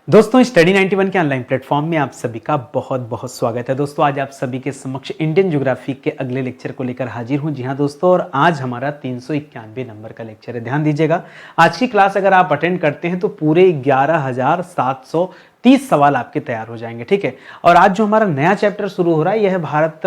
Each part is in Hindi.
दोस्तों स्टडी 91 के ऑनलाइन प्लेटफॉर्म में आप सभी का बहुत बहुत स्वागत है। दोस्तों आज आप सभी के समक्ष इंडियन ज्योग्राफी के अगले लेक्चर को लेकर हाजिर हूं। जी हां दोस्तों, और आज हमारा 391 नंबर का लेक्चर है। ध्यान दीजिएगा, आज की क्लास अगर आप अटेंड करते हैं तो पूरे 11,730 सवाल आपके तैयार हो जाएंगे। ठीक है, और आज जो हमारा नया चैप्टर शुरू हो रहा है यह है भारत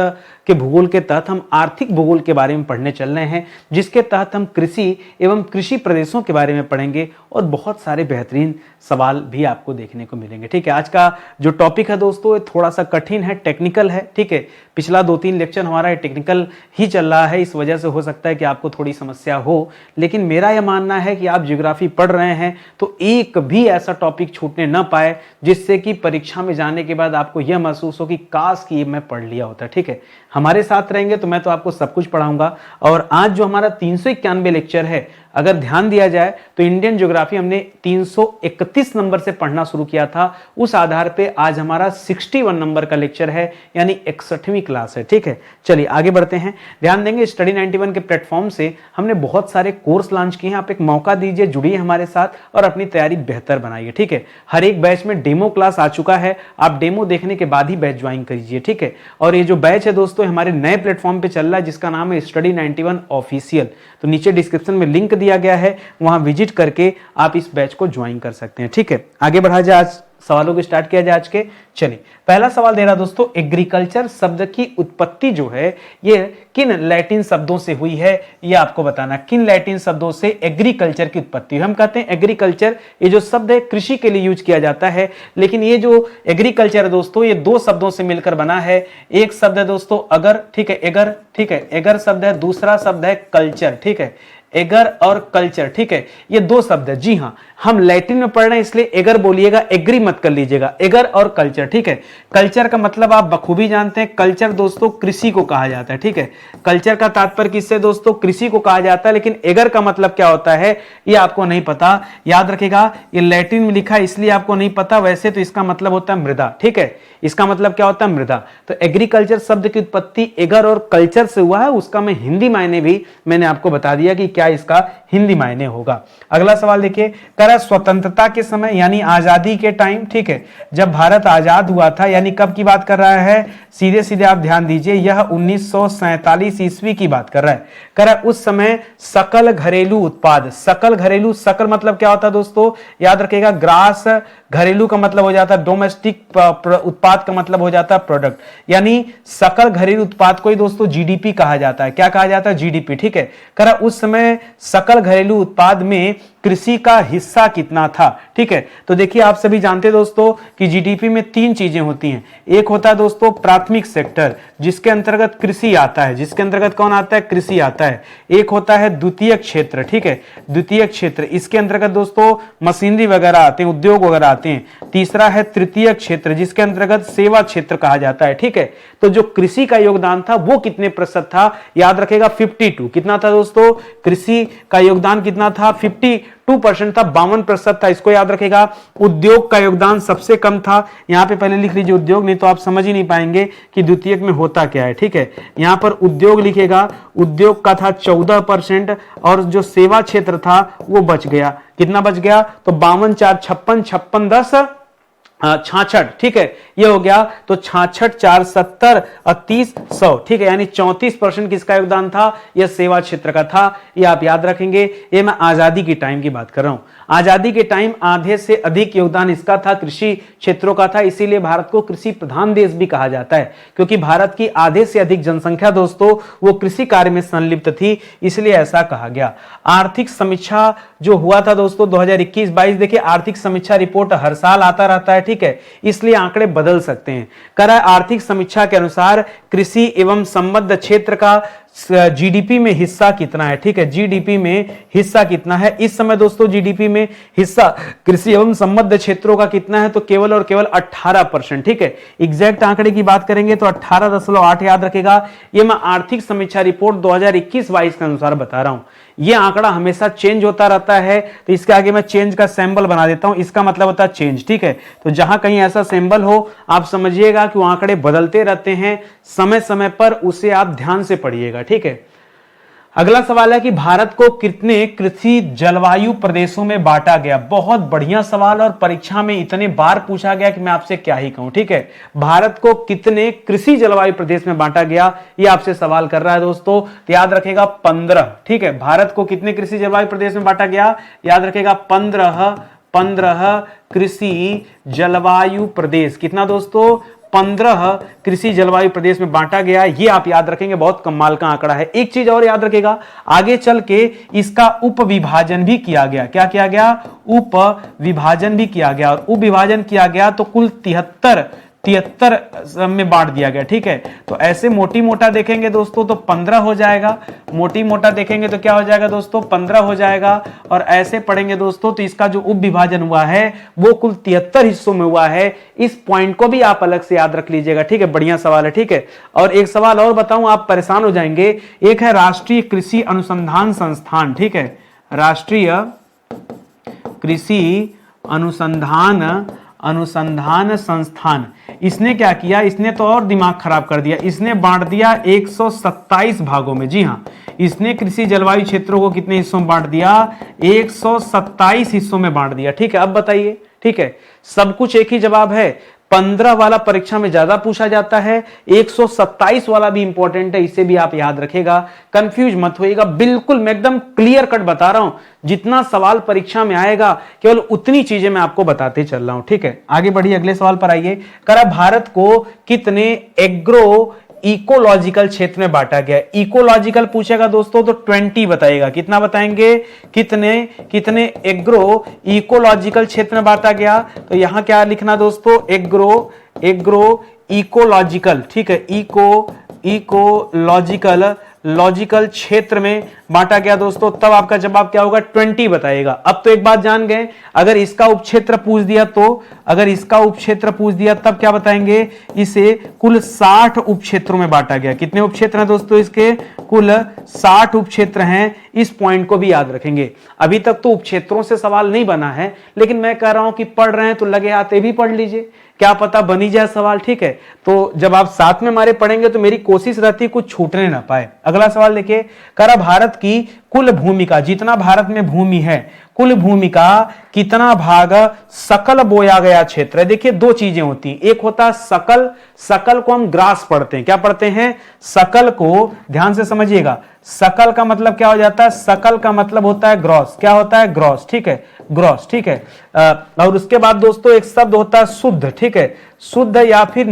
के भूगोल के तहत हम आर्थिक भूगोल के बारे में पढ़ने चल रहे हैं, जिसके तहत हम कृषि एवं कृषि प्रदेशों के बारे में पढ़ेंगे और बहुत सारे बेहतरीन सवाल भी आपको देखने को मिलेंगे। ठीक है, आज का जो टॉपिक है दोस्तों ये थोड़ा सा कठिन है, टेक्निकल है। ठीक है, पिछला 2-3 लेक्चर हमारा टेक्निकल ही चल रहा है, इस वजह से हो सकता है कि आपको थोड़ी समस्या हो, लेकिन मेरा यह मानना है कि आप ज्योग्राफी पढ़ रहे हैं तो एक भी ऐसा टॉपिक छूटने ना पाए जिससे कि परीक्षा में जाने के बाद आपको यह महसूस हो कि काश कि मैं पढ़ लिया होता। ठीक है, हमारे साथ रहेंगे तो मैं तो आपको सब कुछ पढ़ाऊंगा। और आज जो हमारा 391 लेक्चर है, अगर ध्यान दिया जाए तो इंडियन ज्योग्राफी हमने 331 नंबर से पढ़ना शुरू किया था, उस आधार पे आज हमारा 61 नंबर का लेक्चर है, यानी 61वीं क्लास है। ठीक है, चलिए आगे बढ़ते हैं। ध्यान देंगे, स्टडी 91 के प्लेटफॉर्म से हमने बहुत सारे कोर्स लॉन्च किए हैं। आप एक मौका दीजिए, जुड़िए हमारे साथ और अपनी तैयारी बेहतर बनाइए। ठीक है, हर एक बैच में डेमो क्लास आ चुका है, आप डेमो देखने के बाद ही बैच ज्वाइन कीजिए। ठीक है, और ये जो बैच है दोस्तों हमारे नए प्लेटफॉर्म पे चल रहा है जिसका नाम है स्टडी 91 ऑफिशियल, तो नीचे डिस्क्रिप्शन में लिंक दिया गया है, वहां विजिट करके आप इस बैच को ज्वाइन कर सकते हैं। ठीक है, आगे बढ़ा जाए, आज सवालों को स्टार्ट किया जाए आज के। चलिए, पहला सवाल दे रहा दोस्तों, एग्रीकल्चर शब्द की उत्पत्ति जो है ये किन लैटिन शब्दों से हुई है, ये आपको बताना। किन लैटिन शब्दों से एग्रीकल्चर की उत्पत्ति हुई? हम कहते हैं एग्रीकल्चर, ये जो शब्द है कृषि के लिए यूज किया जाता है, लेकिन ये जो एग्रीकल्चर है दोस्तों ये दो शब्दों से मिलकर बना है। एक शब्द है दोस्तों अगर, ठीक है, एगर, ठीक है, एगर शब्द है, दूसरा शब्द है कल्चर। ठीक है, एगर और कल्चर, ठीक है, ये दो शब्द है। जी हां, हम लैटिन में पढ़ रहे हैं इसलिए एगर बोलिएगा, एग्री मत कर लीजिएगा। एगर और कल्चर, ठीक है। कल्चर का मतलब आप बखूबी जानते हैं, कल्चर दोस्तों कृषि को कहा जाता है। ठीक है, कल्चर का तात्पर्य किससे दोस्तों? कृषि को कहा जाता है। लेकिन एगर का मतलब क्या होता है ये आपको नहीं पता, याद रखिएगा, ये लैटिन में लिखा है इसलिए आपको नहीं पता, वैसे तो इसका मतलब होता है मृदा। ठीक है, इसका मतलब क्या होता है? मृदा। तो एग्रीकल्चर शब्द की उत्पत्ति एगर और कल्चर से हुआ है, उसका मैं हिंदी मायने भी मैंने आपको बता दिया कि क्या इसका हिंदी मायने होगा। अगला सवाल देखिए, स्वतंत्रता के समय यानी आजादी के टाइम, ठीक है, जब भारत आजाद हुआ था, यानी कब की बात कर रहा है? सीधे सीधे आप ध्यान दीजिए, यह 1947 ईस्वी की बात कर रहा है। उस समय सकल घरेलू उत्पाद, सकल घरेलू, सकल मतलब क्या होता है दोस्तों? याद रखिएगा, ग्रास, घरेलू का मतलब हो जाता है डोमेस्टिक, उत्पाद का मतलब हो जाता है प्रोडक्ट, यानी सकल घरेलू उत्पाद को ही दोस्तों जीडीपी कहा जाता है। क्या कहा जाता है? जीडीपी। ठीक है, उस समय सकल घरेलू उत्पाद में कृषि का हिस्सा कितना था? ठीक है, तो देखिए आप सभी जानते हैं दोस्तों कि जीडीपी में 3 चीजें होती हैं। एक होता है दोस्तों प्राथमिक सेक्टर, जिसके अंतर्गत कृषि आता है, जिसके अंतर्गत कौन आता है? कृषि आता है। एक होता है द्वितीय क्षेत्र, ठीक है, द्वितीय क्षेत्र, इसके अंतर्गत दोस्तों मशीनरी वगैरह आते हैं, उद्योग वगैरह आते हैं। तीसरा है तृतीय क्षेत्र, जिसके अंतर्गत सेवा क्षेत्र कहा जाता है। ठीक है, तो जो कृषि का योगदान था वो कितने प्रतिशत था? याद रखेगा 52। कितना था दोस्तों? कृषि का योगदान कितना था? 52% था, 52% था, इसको याद रखेगा। उद्योग का योगदान सबसे कम था, यहां पे पहले लिख लीजिए उद्योग, नहीं तो आप समझ ही नहीं पाएंगे कि द्वितीयक में होता क्या है। ठीक है, यहां पर उद्योग लिखेगा, उद्योग का था 14%, और जो सेवा क्षेत्र था वो बच गया। कितना बच गया? तो 52, 4, 56, 56, 10, 66। ठीक है, ये हो गया, तो 66, 4, 70 और 30, 100। ठीक है, यानी 34% किसका योगदान था? यह सेवा क्षेत्र का था। ये आप याद रखेंगे। ये मैं आजादी की टाइम की बात कर रहा हूं। आजादी के टाइम आधे से अधिक योगदान इसका था, कृषि क्षेत्रों का था, इसीलिए भारत को कृषि प्रधान देश भी कहा जाता है, क्योंकि भारत की आधे से अधिक जनसंख्या दोस्तों वो कृषि कार्य में संलिप्त थी, इसलिए ऐसा कहा गया। आर्थिक समीक्षा जो हुआ था दोस्तों 2021-22, देखिए आर्थिक समीक्षा रिपोर्ट हर साल आता रहता है। ठीक है, इसलिए आंकड़े बदल सकते हैं। आर्थिक समीक्षा के अनुसार कृषि एवं संबद्ध क्षेत्र का जीडीपी में हिस्सा कितना है? ठीक है, जीडीपी में हिस्सा कितना है इस समय दोस्तों? जीडीपी में हिस्सा कृषि एवं संबद्ध क्षेत्रों का कितना है? तो केवल और केवल 18%। ठीक है, एग्जैक्ट आंकड़े की बात करेंगे तो 18.8 याद रखेगा। यह मैं आर्थिक समीक्षा रिपोर्ट 2021-22 के अनुसार बता रहा हूं। यह आंकड़ा हमेशा चेंज होता रहता है, तो इसके आगे मैं चेंज का सिंबल बना देता हूं, इसका मतलब होता है चेंज। ठीक है, तो जहां कहीं ऐसा सिंबल हो आप समझिएगा कि वो आंकड़े बदलते रहते हैं, समय समय पर उसे आप ध्यान से पढ़िएगा। ठीक है, अगला सवाल है कि भारत को कितने कृषि जलवायु प्रदेशों में बांटा गया। बहुत बढ़िया सवाल और परीक्षा में इतने बार पूछा गया कि मैं आपसे क्या ही कहूं। ठीक है, भारत को कितने कृषि जलवायु प्रदेश में बांटा गया, ये आपसे सवाल कर रहा है दोस्तों। तो याद रखेगा 15। ठीक है, भारत को कितने कृषि जलवायु प्रदेश में बांटा गया, याद रखेगा 15 कृषि जलवायु प्रदेश। कितना दोस्तों, 15 कृषि जलवायु प्रदेश में बांटा गया। ये आप याद रखेंगे, बहुत कमाल का आंकड़ा है। एक चीज और याद रखेगा, आगे चल के इसका उप विभाजन भी किया गया। क्या किया गया, उप विभाजन भी किया गया। और उप विभाजन किया गया तो कुल 73 में बांट दिया गया। ठीक है, तो ऐसे मोटी मोटा देखेंगे दोस्तों तो 15 हो जाएगा, मोटी मोटा देखेंगे तो क्या हो जाएगा दोस्तों, 15 हो जाएगा। और ऐसे पढ़ेंगे दोस्तों तो इसका जो उप विभाजन हुआ है वो कुल 73 हिस्सों में हुआ है। इस पॉइंट को भी आप अलग से याद रख लीजिएगा। ठीक है, बढ़िया सवाल है। ठीक है, और एक सवाल और बताऊं, आप परेशान हो जाएंगे। एक है राष्ट्रीय कृषि अनुसंधान संस्थान। ठीक है, राष्ट्रीय कृषि अनुसंधान संस्थान, इसने क्या किया, इसने तो और दिमाग खराब कर दिया। इसने बांट दिया 127 भागों में। जी हां, इसने कृषि जलवायु क्षेत्रों को कितने हिस्सों में बांट दिया, 127 हिस्सों में बांट दिया। ठीक है, अब बताइए। ठीक है, सब कुछ एक ही जवाब है। 15 वाला परीक्षा में ज्यादा पूछा जाता है, 127 वाला भी इंपॉर्टेंट है, इसे भी आप याद रखेगा। कंफ्यूज मत होइएगा, बिल्कुल मैं एकदम क्लियर कट बता रहा हूं। जितना सवाल परीक्षा में आएगा केवल उतनी चीजें मैं आपको बताते चल रहा हूं। ठीक है, आगे बढ़िए, अगले सवाल पर आइए। करा भारत को कितने एग्रो इकोलॉजिकल क्षेत्र में बांटा गया। इकोलॉजिकल पूछेगा दोस्तों तो 20 बताएगा। कितना बताएंगे, कितने एग्रो इकोलॉजिकल क्षेत्र में बांटा गया। तो यहां क्या लिखना दोस्तों, एग्रो इकोलॉजिकल। ठीक है, लॉजिकल क्षेत्र में बांटा गया दोस्तों। तब आपका जवाब क्या होगा, 20 बताएगा। अब तो एक बात जान गए, अगर इसका उपक्षेत्र पूछ दिया तो, तब क्या बताएंगे, इसे कुल 60 उपक्षेत्रों में बांटा गया। कितने उपक्षेत्र हैं दोस्तों इसके, कुल 60 उपक्षेत्र हैं। इस पॉइंट को भी याद रखेंगे। अभी तक तो उपक्षेत्रों से सवाल नहीं बना है, लेकिन मैं कह रहा हूं कि पढ़ रहे हैं तो लगे हाथ भी पढ़ लीजिए, क्या पता बनी जाए सवाल। ठीक है, तो जब आप साथ में हमारे पढ़ेंगे तो मेरी कोशिश रहती है कुछ छूटने ना पाए। अगला सवाल देखिए, करा भारत की कुल भूमि का, जितना भारत में भूमि है, कुल भूमि का कितना भाग सकल बोया गया क्षेत्र है। देखिए दो चीजें होती हैं, एक होता है सकल, सकल को हम ग्रास पढ़ते हैं। क्या पढ़ते हैं, सकल को, ध्यान से समझिएगा। सकल का मतलब क्या हो जाता है, सकल का मतलब होता है ग्रॉस। क्या होता है, ग्रॉस। ठीक है, ग्रॉस। ठीक है, और उसके बाद दोस्तों एक शब्द होता है शुद्ध। ठीक है, शुद्ध या फिर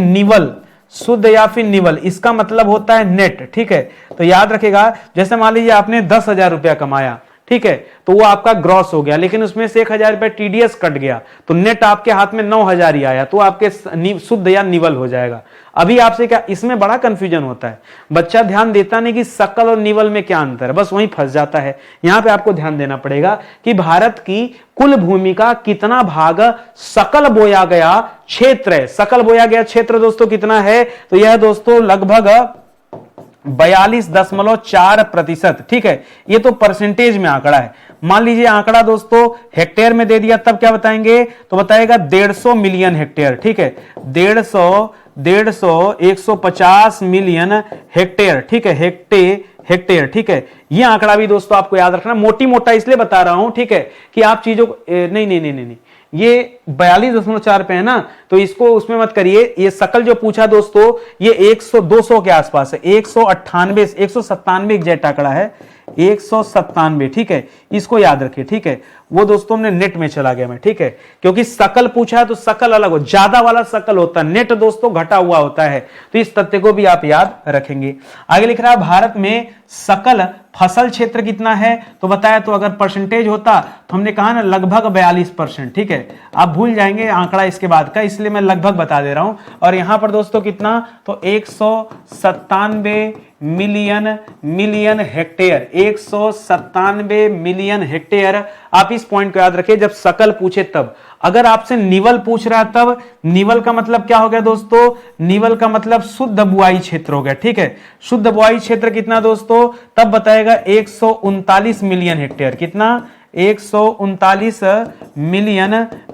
निवल, इसका मतलब होता है नेट। ठीक है, तो याद रखेगा, जैसे मान लीजिए आपने 10,000 रुपया कमाया, ठीक है, तो वो आपका ग्रॉस हो गया, लेकिन उसमें से 1,000 रुपया टीडीएस कट गया, तो नेट आपके हाथ में 9,000 ही आया, तो आपके शुद्ध या निवल हो जाएगा। अभी आपसे क्या, इसमें बड़ा कंफ्यूजन होता है, बच्चा ध्यान देता नहीं कि सकल और निवल में क्या अंतर है, बस वहीं फंस जाता है। यहां पे आपको ध्यान देना पड़ेगा कि भारत की कुल भूमि का कितना भाग सकल बोया गया क्षेत्र है। सकल बोया गया क्षेत्र दोस्तों कितना है, तो यह दोस्तों लगभग 42.4%। ठीक है, ये तो परसेंटेज में आंकड़ा है। मान लीजिए आंकड़ा दोस्तों हेक्टेयर में दे दिया, तब क्या बताएंगे, तो बताएगा 150 मिलियन हेक्टेयर। ठीक है, 150 मिलियन हेक्टेयर। ठीक है, हेक्टेयर। ठीक है, ये आंकड़ा भी दोस्तों आपको याद रखना, मोटी मोटा इसलिए बता रहा हूं, ठीक है, कि आप चीजों को नहीं, ये 42.4 पे है ना, तो इसको उसमें मत करिए। ये सकल जो पूछा दोस्तों, ये 100-200 के आसपास है, 197 एग्जैक्ट आंकड़ा है, 197। ठीक है, इसको याद रखिए। ठीक है, वो दोस्तों हमने नेट में चला गया मैं। ठीक है, क्योंकि सकल पूछा है तो सकल अलग हो, ज्यादा वाला सकल होता है, नेट दोस्तों घटा हुआ होता है, तो इस तथ्य को भी आप याद रखेंगे। आगे लिख रहा है भारत में सकल फसल क्षेत्र कितना है, तो बताया, तो अगर परसेंटेज होता तो हमने कहा ना लगभग 42%। ठीक है, आप भूल जाएंगे आंकड़ा इसके बाद का, इसलिए मैं लगभग बता दे रहा हूं। और यहां पर दोस्तों कितना, तो 197 मिलियन हेक्टेयर, 197 मिलियन हेक्टेयर। आप इस पॉइंट को याद रखिए, जब सकल पूछे तब। अगर आपसे निवल पूछ रहा है तब, निवल का मतलब क्या हो गया दोस्तों, निवल का मतलब शुद्ध बुआई क्षेत्र हो गया। ठीक है, शुद्ध बुआई क्षेत्र कितना दोस्तों, तब बताएगा 139 मिलियन हेक्टेयर। कितना, 139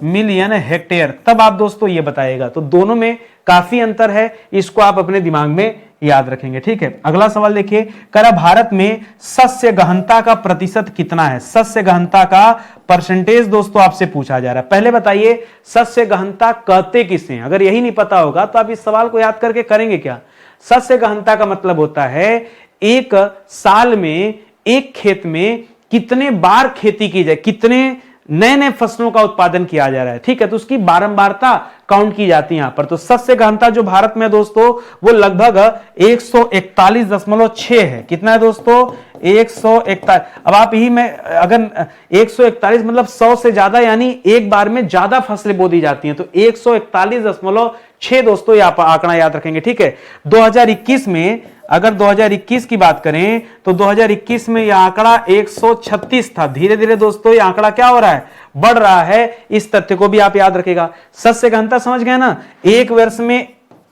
मिलियन हेक्टेयर, तब आप दोस्तों ये बताएगा। तो दोनों में काफी अंतर है, इसको आप अपने दिमाग में याद रखेंगे। ठीक है, अगला सवाल देखिए, कह रहा भारत में सस्य गहनता का प्रतिशत कितना है? सस्य गहनता का परसेंटेज दोस्तों आपसे पूछा जा रहा है। पहले बताइए सस्य गहनता कहते किसे हैं? अगर यही नहीं पता होगा तो आप इस सवाल को याद करके करेंगे क्या? सस्य गहनता का मतलब होता है एक साल में एक खेत में कितने बार खेती की जाए, कितने नए नए फसलों का उत्पादन किया जा रहा है। ठीक है, तो उसकी बारंबारता काउंट की जाती है यहां पर। तो सस्य गहनता जो भारत में दोस्तों वो लगभग 141.6 है। कितना है दोस्तों? 141। अब आप यही में अगर 141 मतलब 100 से ज्यादा, यानी एक बार में ज्यादा फसलें बो दी जाती हैं, तो 141.6 दोस्तों ये आप आंकड़ा याद रखेंगे। ठीक है, 2021 में अगर 2021 की बात करें तो 2021 में यह आंकड़ा 136 था। धीरे धीरे दोस्तों ये आंकड़ा क्या हो रहा है? बढ़ रहा है। इस तथ्य को भी आप याद रखेगा। सस्य गहनता समझ गए ना? एक वर्ष में,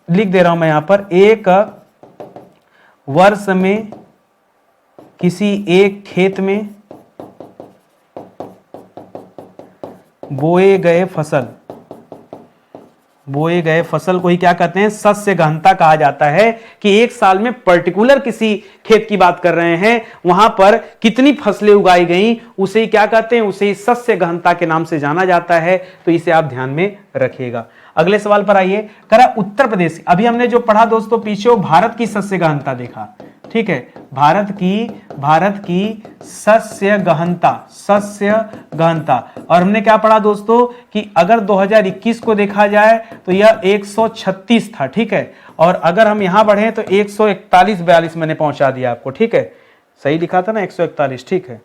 लिख दे रहा हूं मैं यहां पर, एक वर्ष में किसी एक खेत में बोए गए फसल को ही क्या कहते हैं? सस्य गहनता कहा जाता है। कि एक साल में पर्टिकुलर किसी खेत की बात कर रहे हैं, वहां पर कितनी फसलें उगाई गई, उसे ही क्या कहते हैं? उसे ही सस्य गहनता के नाम से जाना जाता है। तो इसे आप ध्यान में रखिएगा। अगले सवाल पर आइए, करा उत्तर प्रदेश। अभी हमने जो पढ़ा दोस्तों पीछे, वो भारत की सस्य गहनता देखा। ठीक है, भारत की सस्य गहनता। और हमने क्या पढ़ा दोस्तों कि अगर 2021 को देखा जाए तो यह 136 था। ठीक है, और अगर हम यहां बढ़े तो 141-42 मैंने पहुंचा दिया आपको। ठीक है, सही लिखा था ना 141? ठीक है,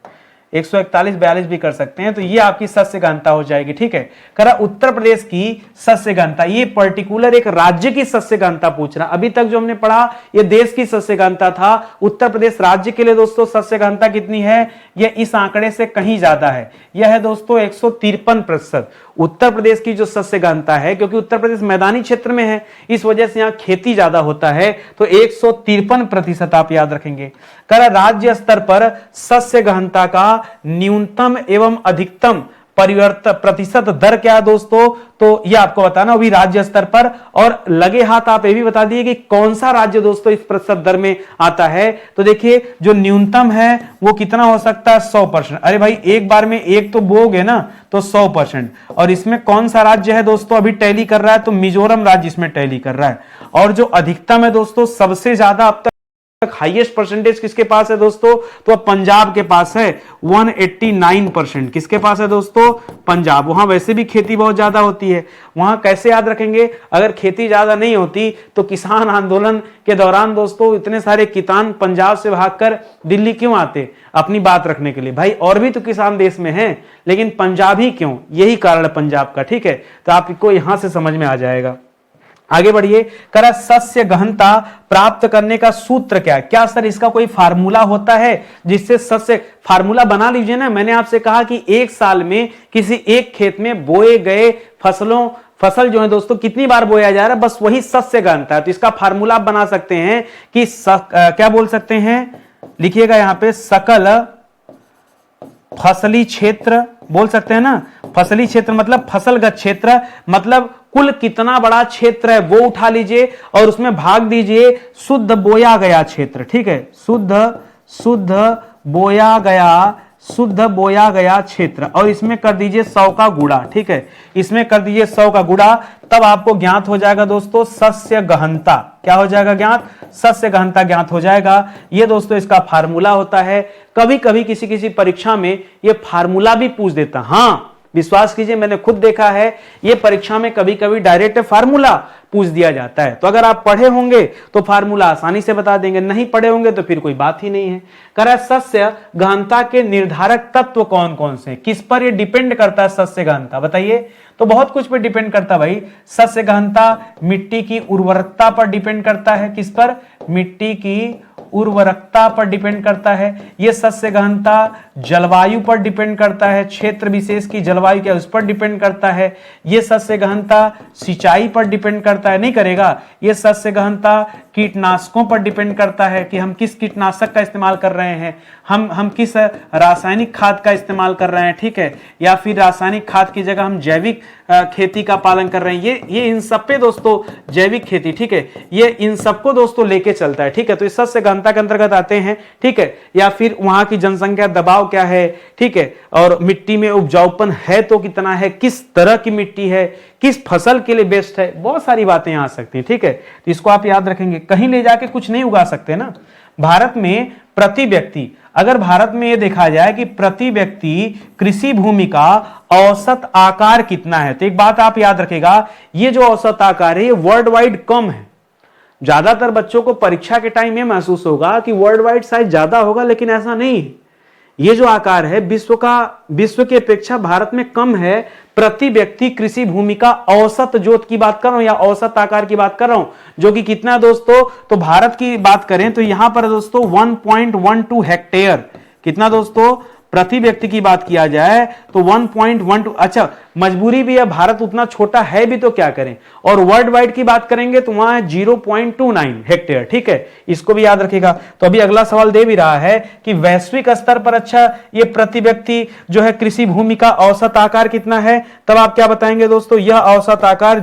141-42 भी कर सकते हैं। तो ये आपकी सस्य गहनता हो जाएगी। ठीक है, करा उत्तर प्रदेश की सस्य गहनता, ये पर्टिकुलर एक राज्य की सस्य गहनता पूछ रहा। अभी तक जो हमने पढ़ा ये देश की सस्य गहनता था। उत्तर प्रदेश राज्य के लिए दोस्तों सस्य गहनता कितनी है? यह इस आंकड़े से कहीं ज्यादा है। यह है दोस्तों 153%। उत्तर प्रदेश की जो सस्य गहनता है, क्योंकि उत्तर प्रदेश मैदानी क्षेत्र में है, इस वजह से यहां खेती ज्यादा होता है, तो 153% आप याद रखेंगे। करा राज्य स्तर पर सस्य गहनता का न्यूनतम एवं अधिकतम परिवर्तन प्रतिशत दर क्या है दोस्तों? तो यह आपको बताना अभी राज्य स्तर पर। और लगे हाथ आप ये भी बता दिए कि कौन सा राज्य दोस्तों इस प्रतिशत दर में आता है। तो देखिए जो न्यूनतम है वो कितना हो सकता है? 100%। अरे भाई एक बार में एक तो बोगे ना, तो 100%। और इसमें कौन सा राज्य है दोस्तों अभी टैली कर रहा है? तो मिजोरम राज्य इसमें टैली कर रहा है। और जो अधिकतम है दोस्तों, सबसे ज्यादा अब तक हाईएस्ट परसेंटेज किसके पास है दोस्तों? तो अब पंजाब के पास है 189%। किसके पास है दोस्तों? पंजाब। वहां वैसे भी खेती बहुत ज्यादा होती है। वहां कैसे याद रखेंगे? अगर खेती ज्यादा नहीं होती तो किसान आंदोलन के दौरान दोस्तों इतने सारे किसान पंजाब से भागकर दिल्ली क्यों आते? अपनी बात रखने के लिए। भाई और भी तो किसान देश में हैं, लेकिन पंजाब ही क्यों? यही कारण है पंजाब का। ठीक है, तो आपको यहां से समझ में आ जाएगा। आगे बढ़िए, करा सस्य गहनता प्राप्त करने का सूत्र क्या है? क्या सर इसका कोई फार्मूला होता है जिससे सस्य, फार्मूला बना लीजिए ना। मैंने आपसे कहा कि एक साल में किसी एक खेत में बोए गए फसल जो है दोस्तों कितनी बार बोया जा रहा है, बस वही सस्य गहनता है। तो इसका फार्मूला आप बना सकते हैं कि क्या बोल सकते हैं? लिखिएगा यहां पे, सकल फसली क्षेत्र बोल सकते हैं ना। फसली क्षेत्र मतलब फसलगत क्षेत्र, मतलब कुल कितना बड़ा क्षेत्र है वो उठा लीजिए और उसमें भाग दीजिए शुद्ध बोया गया क्षेत्र। ठीक है, शुद्ध बोया गया क्षेत्र, और इसमें कर दीजिए 100 का गुणा। ठीक है, इसमें कर दीजिए 100 का गुणा, तब आपको ज्ञात हो जाएगा दोस्तों सस्य गहनता। क्या हो जाएगा ज्ञात? सस्य गहनता ज्ञात हो जाएगा। ये दोस्तों इसका फार्मूला होता है। कभी कभी किसी किसी परीक्षा में ये फार्मूला भी पूछ देता। हाँ विश्वास कीजिए, मैंने खुद देखा है, ये परीक्षा में कभी कभी डायरेक्ट फार्मूला पूछ दिया जाता है। तो अगर आप पढ़े होंगे तो फार्मूला आसानी से बता देंगे, नहीं पढ़े होंगे तो फिर कोई बात ही नहीं है। करा सस्य गहनता के निर्धारक तत्व कौन कौन से? किस पर ये डिपेंड करता है सस्य गहनता? बताइए। तो बहुत कुछ पर डिपेंड करता है भाई। सस्य गहनता मिट्टी की उर्वरकता पर डिपेंड करता है। किस पर? मिट्टी की उर्वरकता पर डिपेंड करता है। यह सस्य गहनता जलवायु पर डिपेंड करता है, क्षेत्र विशेष की जलवायु क्या उस पर डिपेंड करता है। ये सस्य गहनता सिंचाई पर डिपेंड करता है, नहीं करेगा। ये सस्य गहनता कीटनाशकों पर डिपेंड करता है कि हम किस कीटनाशक का इस्तेमाल कर रहे हैं, हम किस रासायनिक खाद का इस्तेमाल कर रहे हैं, ठीक है, या फिर रासायनिक खाद की जगह हम जैविक खेती का पालन कर रहे हैं। ये इन सब पे दोस्तों जैविक खेती, ठीक है, ये इन सबको दोस्तों लेके चलता है, ठीक है। तो इस सस्य गहनता के अंतर्गत आते हैं, ठीक है, या फिर वहां की जनसंख्या दबाव क्या है, ठीक है, और मिट्टी में उपजाऊपन है तो कितना है, किस तरह की मिट्टी है, किस फसल के लिए बेस्ट है, बहुत सारी बातें आ सकती हैं, ठीक है। तो इसको आप याद रखेंगे, कहीं ले जाके कुछ नहीं उगा सकते ना। भारत में प्रति व्यक्ति, अगर भारत में यह देखा जाए कि प्रति व्यक्ति कृषि भूमि का औसत आकार कितना है, तो एक बात आप याद रखेगा, ये जो औसत आकार है ये वर्ल्ड वाइड कम है। ज्यादातर बच्चों को परीक्षा के टाइम ये महसूस होगा कि वर्ल्ड वाइड शायद ज्यादा होगा, लेकिन ऐसा नहीं है। ये जो आकार है विश्व की अपेक्षा भारत में कम है। प्रति व्यक्ति कृषि भूमि का औसत जोत की बात कर रहा हूं या औसत आकार की बात कर रहा हूं, जो कि कितना है दोस्तों, तो भारत की बात करें तो यहां पर दोस्तों 1.12 हेक्टेयर, कितना दोस्तों, प्रति व्यक्ति की बात किया जाए तो 1.12। अच्छा, मजबूरी भी है, भारत उतना छोटा है भी तो क्या करें। और वर्ल्ड वाइड की बात करेंगे तो वहां है 0.29 हेक्टेयर, ठीक है, इसको भी याद रखिएगा। तो अभी अगला सवाल दे भी रहा है कि वैश्विक स्तर पर अच्छा ये प्रति व्यक्ति जो है कृषि भूमि का औसत आकार कितना है, तब आप क्या बताएंगे दोस्तों, यह औसत आकार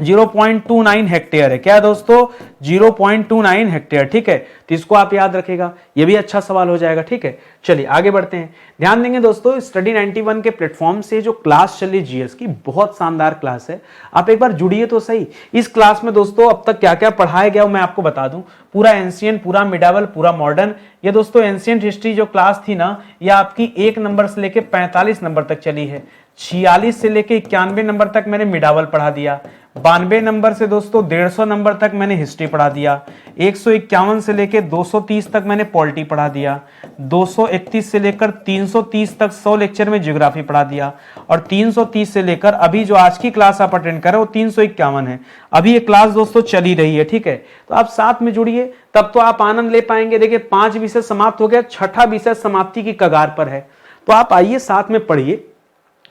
0.29 हेक्टेयर है। क्या दोस्तों, 0.29 हेक्टेयर, ठीक है। तो इसको आप याद रखेगा, ये भी अच्छा सवाल हो जाएगा, ठीक है। चलिए आगे बढ़ते हैं। ध्यान देंगे दोस्तों, स्टडी 91 के प्लेटफॉर्म से जो क्लास चली जीएस की, बहुत शानदार क्लास है, आप एक बार जुड़िए तो सही। इस क्लास में दोस्तों अब तक क्या क्या पढ़ाया गया मैं आपको बता दूं, पूरा एंशियंट, पूरा मिडावल, पूरा मॉडर्न। ये दोस्तों एंशियंट हिस्ट्री जो क्लास थी ना, ये आपकी 1 नंबर से लेके 45 नंबर तक चली है। 46 से लेके 91 नंबर तक मैंने मिडावल पढ़ा दिया। 92 नंबर से दोस्तों 150 नंबर तक मैंने हिस्ट्री पढ़ा दिया। 151 से लेकर 230 तक मैंने पॉलिटी पढ़ा दिया। 231 से लेकर 330 तक 100 लेक्चर में ज्योग्राफी पढ़ा दिया। और 330 से लेकर अभी जो आज की क्लास आप अटेंड कर रहे हो 351 है। अभी ये क्लास दोस्तों चली रही है, ठीक है। तो आप साथ में जुड़िए, तब तो आप आनंद ले पाएंगे। देखिए 5 विषय समाप्त हो गया, 6ठा विषय समाप्ति की कगार पर है। तो आप आइए साथ में पढ़िए,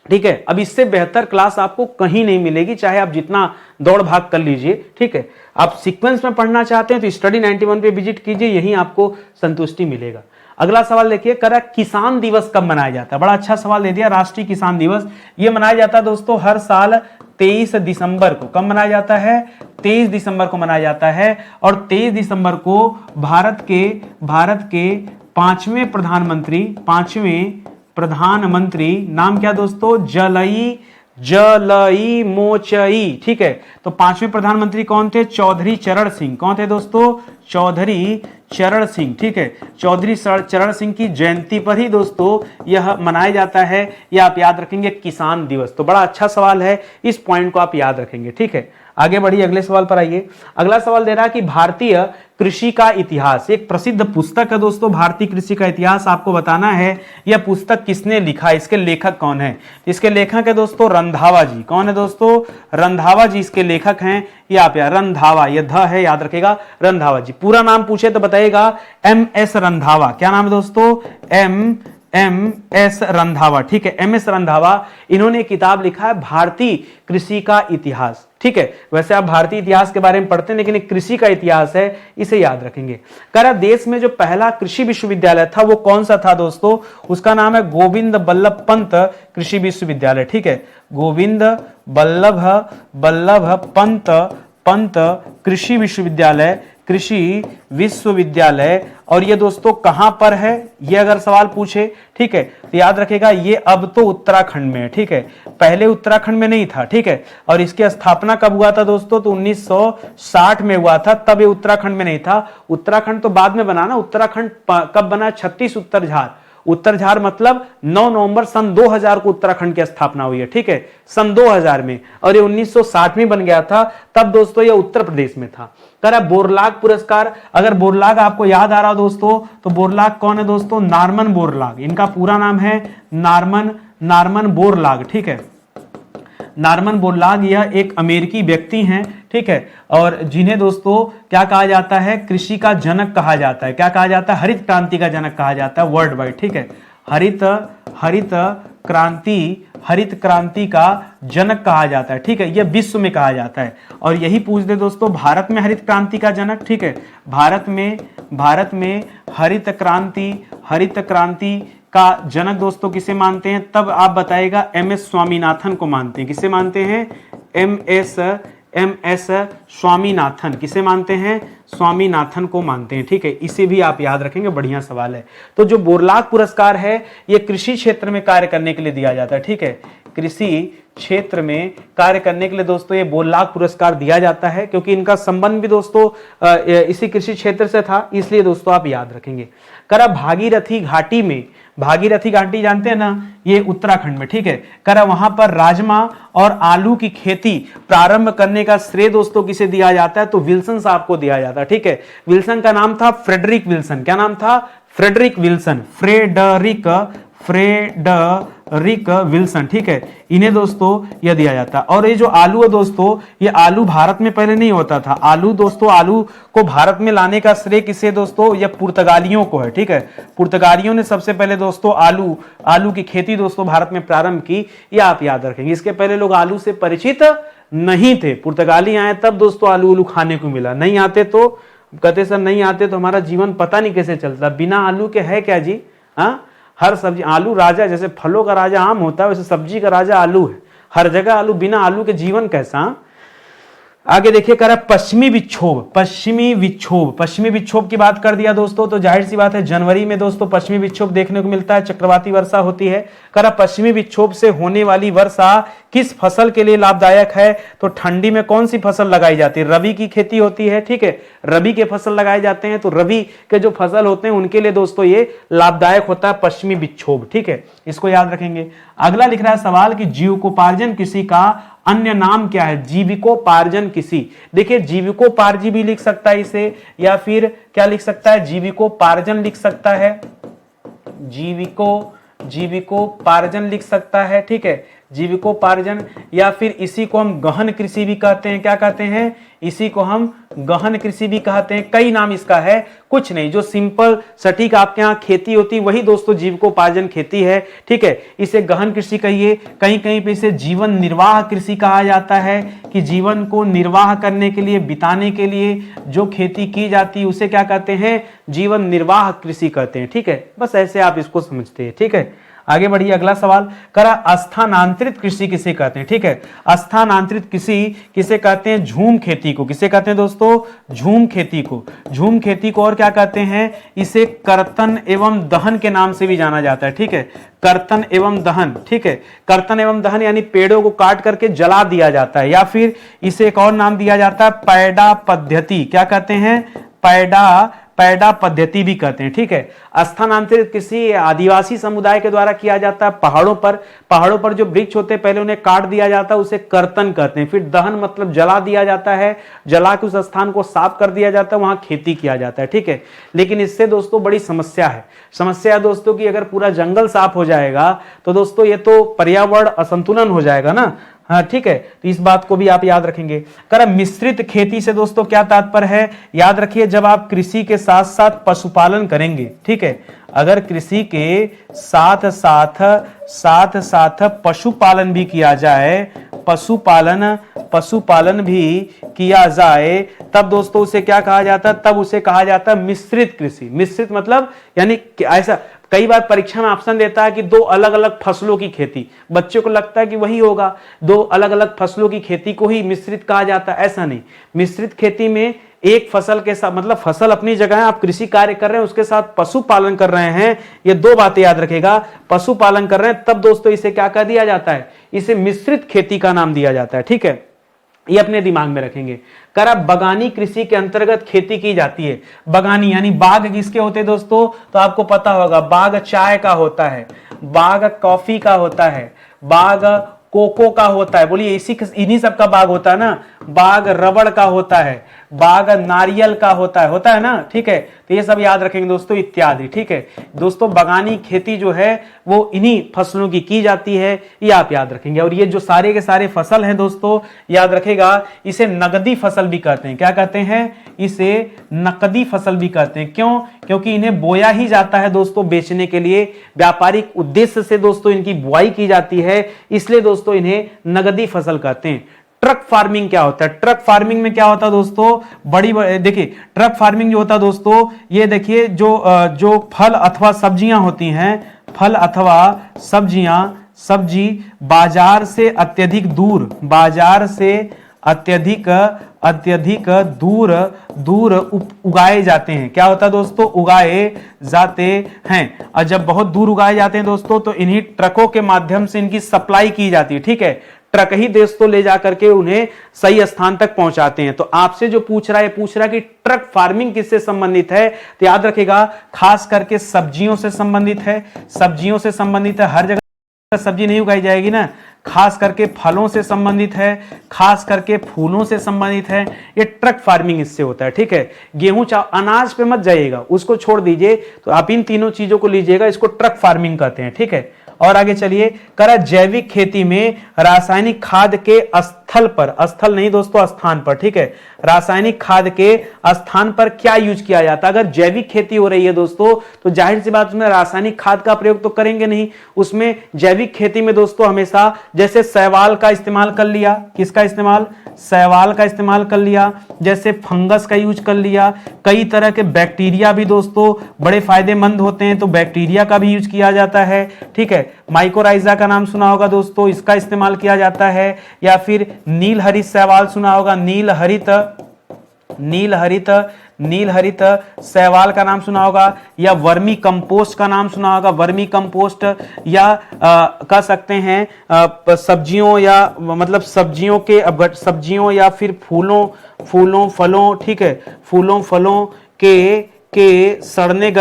ठीक है। अब इससे बेहतर क्लास आपको कहीं नहीं मिलेगी, चाहे आप जितना दौड़ भाग कर लीजिए, ठीक है। आप सीक्वेंस में पढ़ना चाहते हैं तो स्टडी 91 पे विजिट कीजिए, यहीं आपको संतुष्टि मिलेगा। अगला सवाल देखिए, करा किसान दिवस कब मनाया जाता है। बड़ा अच्छा सवाल दे दिया। राष्ट्रीय किसान दिवस ये मनाया जाता है दोस्तों हर साल 23 दिसंबर को। कब मनाया जाता है, 23 दिसंबर को मनाया जाता है। और 23 दिसंबर को भारत के पांचवें प्रधानमंत्री नाम क्या दोस्तों, जलई मोचई, ठीक है। तो 5वें प्रधानमंत्री कौन थे, चौधरी चरण सिंह। कौन थे दोस्तों, चौधरी चरण सिंह, ठीक है। चौधरी चरण सिंह की जयंती पर ही दोस्तों यह मनाया जाता है। यह आप याद रखेंगे किसान दिवस। तो बड़ा अच्छा सवाल है, इस पॉइंट को आप याद रखेंगे, ठीक है। आगे बढ़िए, अगले सवाल पर आइए। अगला सवाल दे रहा है कि भारतीय कृषि का इतिहास, एक प्रसिद्ध पुस्तक है दोस्तों भारतीय कृषि का इतिहास, आपको बताना है यह पुस्तक किसने लिखा, इसके लेखक कौन है। इसके लेखक है दोस्तों रंधावा जी। कौन है दोस्तों, रंधावा जी इसके लेखक हैं। ये आप यार रंधावा, ये ध है याद रखेगा, रंधावा जी। पूरा नाम पूछे तो बताइएगा, MS रंधावा। क्या नाम है दोस्तों, MS रंधावा, ठीक है। MS रंधावा, इन्होंने किताब लिखा है भारतीय कृषि का इतिहास, ठीक है। वैसे आप भारतीय इतिहास के बारे में पढ़ते हैं, लेकिन एक कृषि का इतिहास है, इसे याद रखेंगे। करा देश में जो पहला कृषि विश्वविद्यालय था वो कौन सा था दोस्तों, उसका नाम है गोविंद बल्लभ पंत कृषि विश्वविद्यालय, ठीक है। गोविंद बल्लभ पंत कृषि विश्वविद्यालय। और ये दोस्तों कहां पर है, ये अगर सवाल पूछे, ठीक है, तो याद रखेगा ये अब तो उत्तराखंड में है, ठीक है। पहले उत्तराखंड में नहीं था, ठीक है। और इसकी स्थापना कब हुआ था दोस्तों, तो 1960 में हुआ था, तब ये उत्तराखंड में नहीं था। उत्तराखंड तो बाद में बना ना, उत्तराखंड कब बना, 36 उत्तरझार मतलब 9 नवंबर सन 2000 को उत्तराखंड की स्थापना हुई है, ठीक है, सन 2000 में। और ये 1960 में बन गया था, तब दोस्तों ये उत्तर प्रदेश में था। करा बोरलाग पुरस्कार, अगर बोरलाग आपको याद आ रहा हो दोस्तों, तो बोरलाग कौन है दोस्तों, नॉर्मन बोरलाग। इनका पूरा नाम है नॉर्मन बोरलाग, ठीक है। नॉर्मन बोरलाग यह एक अमेरिकी व्यक्ति हैं, ठीक है, और जिन्हें दोस्तों क्या कहा जाता है, कृषि का जनक कहा जाता है। क्या कहा जाता है, हरित क्रांति का जनक कहा जाता है वर्ल्ड वाइड, ठीक है, हरित क्रांति का जनक कहा जाता है, ठीक है, यह विश्व में कहा जाता है। और यही पूछ दे दोस्तों, भारत में हरित क्रांति का जनक, ठीक है, भारत में हरित क्रांति का जनक दोस्तों किसे मानते हैं, तब आप बताइएगा MS स्वामीनाथन को मानते हैं। किसे मानते हैं, MS स्वामीनाथन, किसे मानते हैं, स्वामीनाथन को मानते हैं, ठीक है, इसे भी आप याद रखेंगे, बढ़िया सवाल है। तो जो बोरलाग पुरस्कार है ये कृषि क्षेत्र में कार्य करने के लिए दिया जाता है, ठीक है, कृषि क्षेत्र में कार्य करने के लिए दोस्तों ये बोरलाग पुरस्कार दिया जाता है, क्योंकि इनका संबंध भी दोस्तों इसी कृषि क्षेत्र से था, इसलिए दोस्तों आप याद रखेंगे। करा भागीरथी घाटी जानते हैं ना, ये उत्तराखंड में, ठीक है, करा वहां पर राजमा और आलू की खेती प्रारंभ करने का श्रेय दोस्तों किसे दिया जाता है, तो विल्सन साहब को दिया जाता है, ठीक है। विल्सन का नाम था फ्रेडरिक विल्सन। क्या नाम था, फ्रेडरिक विल्सन, फ्रेडरिक विल्सन, ठीक है, इन्हें दोस्तों यह दिया जाता है। और ये जो आलू है दोस्तों, ये आलू भारत में पहले नहीं होता था। आलू को भारत में लाने का श्रेय किसे दोस्तों, यह पुर्तगालियों को है, ठीक है, पुर्तगालियों ने सबसे पहले दोस्तों आलू की खेती दोस्तों भारत में प्रारंभ की, यह आप याद रखेंगे। इसके पहले लोग आलू से परिचित नहीं थे, पुर्तगाली आए तब दोस्तों आलू खाने को मिला, नहीं आते तो कहते सर नहीं आते तो हमारा जीवन पता नहीं कैसे चलता, बिना आलू के है क्या जी। हाँ, हर सब्जी आलू राजा, जैसे फलों का राजा आम होता है वैसे सब्जी का राजा आलू है, हर जगह आलू, बिना आलू के जीवन कैसा। आगे देखिए करा पश्चिमी विक्षोभ की बात कर दिया दोस्तों, तो जाहिर सी बात है जनवरी में दोस्तों पश्चिमी विक्षोभ देखने को मिलता है, चक्रवाती वर्षा होती है। करा पश्चिमी विक्षोभ से होने वाली वर्षा किस फसल के लिए लाभदायक है, तो ठंडी में कौन सी फसल लगाई जाती है, रबी की खेती होती है, ठीक है, रबी के फसल लगाए जाते हैं, तो रबी के जो फसल होते हैं उनके लिए दोस्तों ये लाभदायक होता है पश्चिमी विक्षोभ, ठीक है, इसको याद रखेंगे। अगला लिख रहा है सवाल कि जीविकोपार्जन कृषि का अन्य नाम क्या है, जीविकोपार्जन कृषि। देखिए जीविकोपार्जी भी लिख सकता है इसे, या फिर क्या लिख सकता है, जीविकोपार्जन लिख सकता है, जीविकोपार्जन लिख सकता है, ठीक है, जीविकोपार्जन, या फिर इसी को हम गहन कृषि भी कहते हैं। क्या कहते हैं, इसी को हम गहन कृषि भी कहते हैं। कई नाम इसका है, कुछ नहीं, जो सिंपल सटीक आपके यहाँ खेती होती वही दोस्तों जीविकोपार्जन खेती है, ठीक है, इसे गहन कृषि कहिए। कहीं कहीं पे इसे जीवन निर्वाह कृषि कहा जाता है, कि जीवन को निर्वाह करने के लिए, बिताने के लिए जो खेती की जाती है उसे क्या कहते हैं, जीवन निर्वाह कृषि कहते हैं, ठीक है, बस ऐसे आप इसको समझते हैं, ठीक है। आगे बढ़िए, अगला सवाल करा स्थानांतरित कृषि किसे कहते हैं, ठीक है, स्थानांतरित कृषि किसे कहते हैं, झूम खेती को। किसे कहते हैं दोस्तों, झूम खेती को। झूम खेती को और क्या कहते हैं, इसे कर्तन एवं दहन के नाम से भी जाना जाता है, ठीक है, कर्तन एवं दहन, ठीक है, कर्तन एवं दहन यानी पेड़ों को काट करके जला दिया जाता है, या फिर इसे एक और नाम दिया जाता है पैडा पद्धति। क्या कहते हैं, पैडा पद्धति भी कहते हैं, ठीक है। स्थानांतरित कृषि आदिवासी समुदाय के द्वारा किया जाता है। पहाड़ों पर जो वृक्ष होते हैं पहले उन्हें काट दिया जाता है, उसे कर्तन कहते हैं। फिर दहन मतलब जला दिया जाता है, जला के उस स्थान को साफ कर दिया जाता है, वहां खेती किया जाता है, ठीक है। लेकिन इससे दोस्तों बड़ी समस्या है दोस्तों कि अगर पूरा जंगल साफ हो जाएगा तो दोस्तों ये तो पर्यावरण असंतुलन हो जाएगा ना, हाँ ठीक है, तो इस बात को भी आप याद रखेंगे। कर मिश्रित खेती से दोस्तों क्या तात्पर्य है, याद रखिए जब आप कृषि के साथ साथ पशुपालन करेंगे, ठीक है, अगर कृषि के साथ साथ पशुपालन भी किया जाए, पशुपालन भी किया जाए, तब दोस्तों उसे क्या कहा जाता है, तब उसे कहा जाता है मिश्रित कृषि। मिश्रित मतलब यानी ऐसा कई बार परीक्षा में ऑप्शन देता है कि दो अलग अलग फसलों की खेती, बच्चों को लगता है कि वही होगा, दो अलग अलग फसलों की खेती को ही मिश्रित कहा जाता है, ऐसा नहीं। मिश्रित खेती में एक फसल के साथ मतलब फसल अपनी जगह है, आप कृषि कार्य कर रहे हैं, उसके साथ पशुपालन कर रहे हैं, ये दो बातें याद रखेगा। पशुपालन कर रहे हैं तब दोस्तों इसे क्या कह दिया जाता है, इसे मिश्रित खेती का नाम दिया जाता है, ठीक है, ये अपने दिमाग में रखेंगे। कर बगानी कृषि के अंतर्गत खेती की जाती है। बगानी यानी बाग किसके होते हैं दोस्तों, तो आपको पता होगा, बाग चाय का होता है, बाग कॉफी का होता है, बाग कोको का होता है, बोलिए इन्हीं सब का बाग होता है ना, बाग रबड़ का होता है, बाग नारियल का होता है ना, ठीक है। तो ये सब याद रखेंगे दोस्तों, इत्यादि, ठीक है दोस्तों। बागानी खेती जो है वो इन्हीं फसलों की जाती है, ये आप याद रखेंगे। और ये जो सारे के सारे फसल हैं दोस्तों, याद रखेगा, इसे नकदी फसल भी कहते हैं। क्या कहते हैं? इसे नकदी फसल भी कहते हैं। क्यों? क्योंकि इन्हें बोया ही जाता है दोस्तों बेचने के लिए, व्यापारिक उद्देश्य से दोस्तों इनकी बुआई की जाती है, इसलिए दोस्तों इन्हें नकदी फसल कहते हैं। ट्रक फार्मिंग क्या होता है? ट्रक फार्मिंग में क्या होता है दोस्तों, देखिए ट्रक फार्मिंग जो होता है दोस्तों, ये देखिए जो फल अथवा सब्जियां होती हैं, फल अथवा सब्जी बाजार से अत्यधिक दूर उगाए जाते हैं। क्या होता है दोस्तों? उगाए जाते हैं। और जब बहुत दूर उगाए जाते हैं दोस्तों, तो इन्हीं ट्रकों के माध्यम से इनकी सप्लाई की जाती है, ठीक है। ट्रक ही दोस्तों ले जाकर के उन्हें सही स्थान तक पहुंचाते हैं। तो आपसे जो पूछ रहा है कि ट्रक फार्मिंग किससे संबंधित है, तो याद रखेगा खास करके सब्जियों से संबंधित है। हर जगह सब्जी नहीं उगाई जाएगी ना, खास करके फलों से संबंधित है, खास करके फूलों से संबंधित है। ये ट्रक फार्मिंग इससे होता है, ठीक है। गेहूं अनाज पे मत जाइएगा, उसको छोड़ दीजिए। तो आप इन तीनों चीजों को लीजिएगा, इसको ट्रक फार्मिंग कहते हैं, ठीक है। और आगे चलिए, करा जैविक खेती में रासायनिक खाद के स्थल नहीं दोस्तों, स्थान पर, ठीक है। रासायनिक खाद के स्थान पर क्या यूज किया जाता है? अगर जैविक खेती हो रही है दोस्तों, तो जाहिर सी बात उसमें रासायनिक खाद का प्रयोग तो करेंगे नहीं। उसमें जैविक खेती में दोस्तों हमेशा जैसे शैवाल का इस्तेमाल कर लिया, किसका इस्तेमाल? शैवाल का इस्तेमाल कर लिया, जैसे फंगस का यूज कर लिया। कई तरह के बैक्टीरिया भी दोस्तों बड़े फायदेमंद होते हैं, तो बैक्टीरिया का भी यूज किया जाता है, ठीक है। माइकोराइजा का नाम सुना होगा दोस्तों, इसका इस्तेमाल किया जाता है। या फिर नील हरित शैवाल सुना होगा, नील हरित शैवाल का नाम सुना होगा। या वर्मी कंपोस्ट का नाम सुना होगा, वर्मी कंपोस्ट। या कह सकते हैं सब्जियों या मतलब सब्जियों या फिर फूलों फलों, ठीक है, फूलों फलों के सड़ने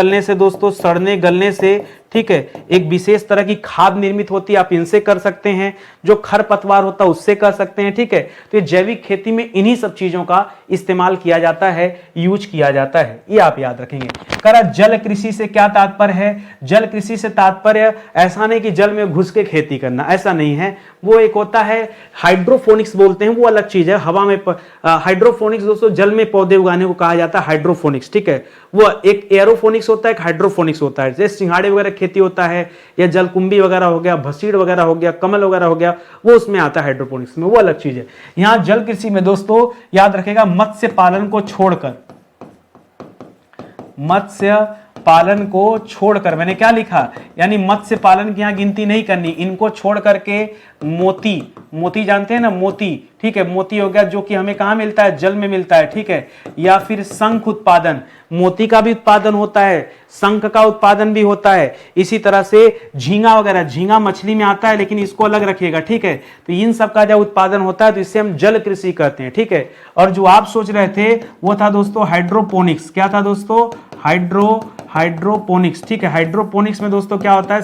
गलने से ठीक है, एक विशेष तरह की खाद निर्मित होती है, आप इनसे कर सकते हैं। जो खरपतवार होता है उससे कर सकते हैं, ठीक है। तो ये जैविक खेती में इन्हीं सब चीजों का इस्तेमाल किया जाता है, यूज किया जाता है, ये आप याद रखेंगे। करा जल कृषि से क्या तात्पर्य है? जल कृषि से तात्पर्य ऐसा नहीं कि जल में घुस के खेती करना, ऐसा नहीं है। वो एक होता है हाइड्रोफोनिक्स बोलते हैं, वो अलग चीज है। हवा में हाइड्रोफोनिक्स दोस्तों जल में पौधे उगाने को कहा जाता है हाइड्रोफोनिक्स, ठीक है। वो एक एरोफोनिक्स होता है, एक हाइड्रोफोनिक्स होता है। जैसे सिंघाड़े वगैरह खेती होता है, या जलकुंभी वगैरह हो गया, भसीड़ वगैरह हो गया, कमल वगैरह हो गया, वो उसमें आता है हाइड्रोपोनिक्स में, वो अलग चीज है। यहां जल कृषि में दोस्तों याद रखेगा मत्स्य पालन को छोड़कर मैंने क्या लिखा, यानी मत्स्य पालन की यहां गिनती नहीं करनी, इनको छोड़ करके मोती जानते हैं ना, मोती, ठीक है। मोती हो गया जो कि हमें कहां मिलता है? जल में मिलता है, ठीक है। या फिर शंख उत्पादन, मोती का भी उत्पादन होता है, शंख का उत्पादन भी होता है। इसी तरह से झींगा वगैरह, झींगा मछली में आता है लेकिन इसको अलग रखिएगा, ठीक है। तो इन सब का जब उत्पादन होता है तो इससे हम जल कृषि कहते हैं, ठीक है। और जो आप सोच रहे थे वो था दोस्तों हाइड्रोपोनिक्स। क्या था दोस्तों? हाइड्रोपोनिक्स, ठीक है। हाइड्रोपोनिक्स में दोस्तों क्या होता है?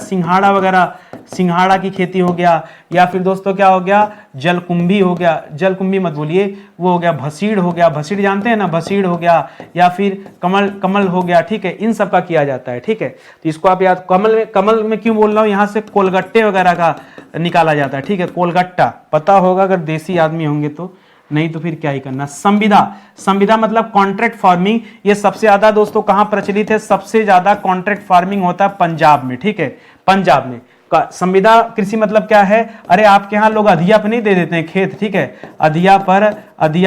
सिंघाड़ा की खेती हो गया, या फिर दोस्तों क्या हो गया? जलकुंभी हो गया, जलकुंभी मत बोलिए, वो हो गया भसीड़ हो गया, भसीड़ जानते हैं ना, भसीड़ हो गया। या फिर कमल हो गया, ठीक है। इन सब का किया जाता है, ठीक है। तो इसको आप याद, कमल में क्यों बोल रहा हूं? यहां से कोलगट्टे वगैरह का निकाला जाता है, ठीक है। कोलगट्टा पता होगा अगर देसी आदमी होंगे तो, नहीं तो फिर क्या ही करना। संविदा मतलब कॉन्ट्रैक्ट फार्मिंग। ये सबसे ज्यादा दोस्तों कहां प्रचलित है? सबसे ज्यादा कॉन्ट्रैक्ट फार्मिंग होता है पंजाब में, ठीक है। पंजाब में संविदा कृषि मतलब क्या है? अरे आपके यहां लोग अधिया पर नहीं दे देते हैं खेत, ठीक है, अधिया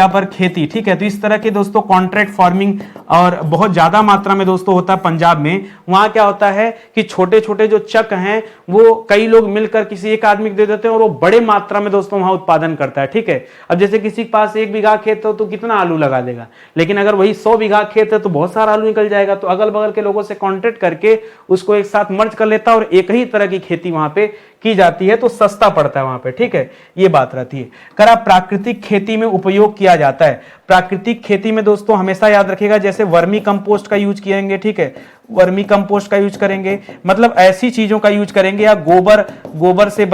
पर खेती, ठीक है। तो इस तरह के दोस्तों कॉन्ट्रैक्ट फार्मिंग और बहुत ज्यादा मात्रा में दोस्तों होता है पंजाब में। वहां क्या होता है कि छोटे छोटे जो चक हैं वो कई लोग मिलकर किसी एक आदमी को दे देते हैं और वो बड़े मात्रा में दोस्तों वहां उत्पादन करता है, ठीक है। अब जैसे किसी के पास 1 बीघा खेत हो तो कितना आलू लगा देगा, लेकिन अगर वही 100 बीघा खेत है तो बहुत सारा आलू निकल जाएगा। तो अगल बगल के लोगों से कॉन्ट्रैक्ट करके उसको एक साथ मर्ज कर लेता है और एक ही तरह की खेती वहां पे की जाती है, तो सस्ता पड़ता है वहां पे, ठीक है। ये बात रहती है। करा प्राकृतिक खेती में उपयोग किया जाता है। प्राकृतिक खेती में दोस्तों हमेशा याद रखिएगा जैसे वर्मी कंपोस्ट का यूज किएंगे, ठीक है, वर्मी कंपोस्ट का यूज करेंगे, मतलब ऐसी चीजों का यूज करेंगे, या गोबर से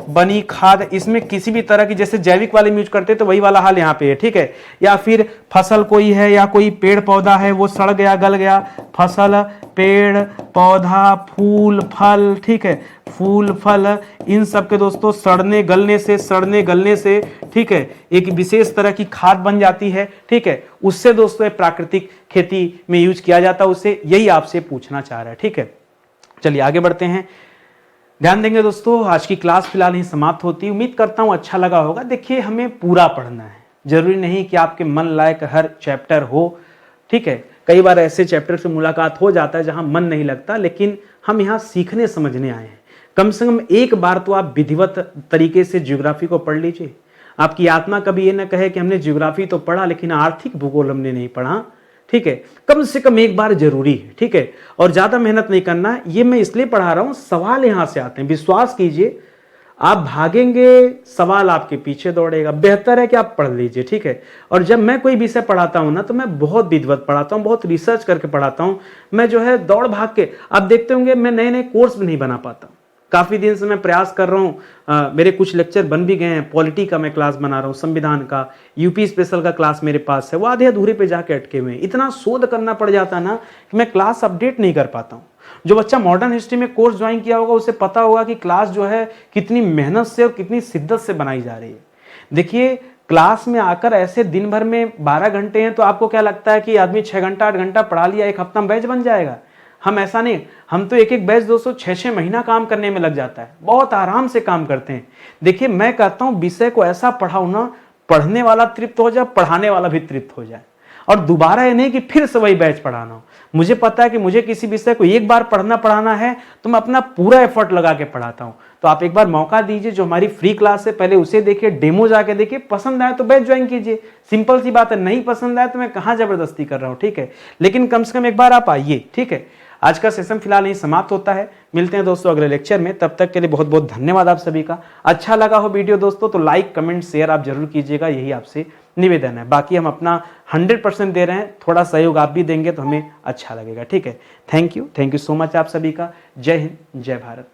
बनी खाद, इसमें किसी भी तरह की, जैसे जैविक वाले में यूज करते तो वही वाला हाल यहाँ पे है, ठीक है। या फिर फसल कोई है या कोई पेड़ पौधा है वो सड़ गया गल गया, फसल पेड़ पौधा फूल फल, ठीक है, फूल फल इन सब के दोस्तों सड़ने गलने से ठीक है एक विशेष तरह की खाद बन जाती है, ठीक है। उससे दोस्तों प्राकृतिक खेती में यूज किया जाता है, उससे यही आपसे पूछना चाह रहा है, ठीक है। चलिए आगे बढ़ते हैं, ध्यान देंगे दोस्तों। आज की क्लास फिलहाल ही समाप्त होती है, उम्मीद करता हूं अच्छा लगा होगा। देखिए हमें पूरा पढ़ना है, जरूरी नहीं कि आपके मन लायक हर चैप्टर हो, ठीक है। कई बार ऐसे चैप्टर से मुलाकात हो जाता है जहां मन नहीं लगता, लेकिन हम यहाँ सीखने समझने आए हैं। कम से कम एक बार तो आप विधिवत तरीके से ज्योग्राफी को पढ़ लीजिए। आपकी आत्मा कभी ये ना कहे कि हमने ज्योग्राफी तो पढ़ा लेकिन आर्थिक भूगोल हमने नहीं पढ़ा, ठीक है। कम से कम एक बार जरूरी है, ठीक है। और ज्यादा मेहनत नहीं करना है, ये मैं इसलिए पढ़ा रहा हूं, सवाल यहां से आते हैं, विश्वास कीजिए आप भागेंगे सवाल आपके पीछे दौड़ेगा। बेहतर है कि आप पढ़ लीजिए, ठीक है। और जब मैं कोई विषय पढ़ाता हूं ना तो मैं बहुत विधिवत पढ़ाता हूं, बहुत रिसर्च करके पढ़ाता हूं। मैं जो है दौड़ भाग के, आप देखते होंगे मैं नए नए कोर्स भी नहीं बना पाता। काफी दिन से मैं प्रयास कर रहा हूं, मेरे कुछ लेक्चर बन भी गए हैं। पॉलिटी का मैं क्लास बना रहा हूं, संविधान का, यूपी स्पेशल का क्लास मेरे पास है, वो आधे अधूरे पे जाके अटके हुए हैं। इतना शोध करना पड़ जाता ना कि मैं क्लास अपडेट नहीं कर पाता हूं। जो बच्चा मॉडर्न हिस्ट्री में कोर्स ज्वाइन किया होगा उसे पता होगा कि क्लास जो है कितनी मेहनत से और कितनी शिद्दत से बनाई जा रही है। देखिए क्लास में आकर ऐसे दिन भर में 12 घंटे हैं तो आपको क्या लगता है कि आदमी 6 घंटा 8 घंटा पढ़ा लिया, एक हफ्ता में बैच बन जाएगा? हम ऐसा नहीं, हम तो एक एक बैच दोस्तों 6-6 महीना काम करने में लग जाता है, बहुत आराम से काम करते हैं। देखिए मैं कहता हूं विषय को ऐसा पढ़ाओ ना, पढ़ने वाला तृप्त हो जाए, पढ़ाने वाला भी तृप्त हो जाए। और दोबारा ये नहीं कि फिर से वही बैच पढ़ाना हो। मुझे पता है कि मुझे किसी विषय को एक बार पढ़ाना है तो मैं अपना पूरा एफर्ट लगा के पढ़ाता हूं। तो आप एक बार मौका दीजिए, जो हमारी फ्री क्लास है पहले उसे देखिए, डेमो जाके देखिए, पसंद आए तो बैच ज्वाइन कीजिए। सिंपल सी बात है, नहीं पसंद आए तो मैं कहां जबरदस्ती कर रहा हूं, ठीक है। लेकिन कम से कम एक बार आप आइए, ठीक है। आज का सेशन फिलहाल यही समाप्त होता है, मिलते हैं दोस्तों अगले लेक्चर में। तब तक के लिए बहुत बहुत धन्यवाद आप सभी का। अच्छा लगा हो वीडियो दोस्तों तो लाइक कमेंट शेयर आप जरूर कीजिएगा, यही आपसे निवेदन है। बाकी हम अपना 100% दे रहे हैं, थोड़ा सहयोग आप भी देंगे तो हमें अच्छा लगेगा, ठीक है। थैंक यू सो मच आप सभी का। जय हिंद, जय भारत।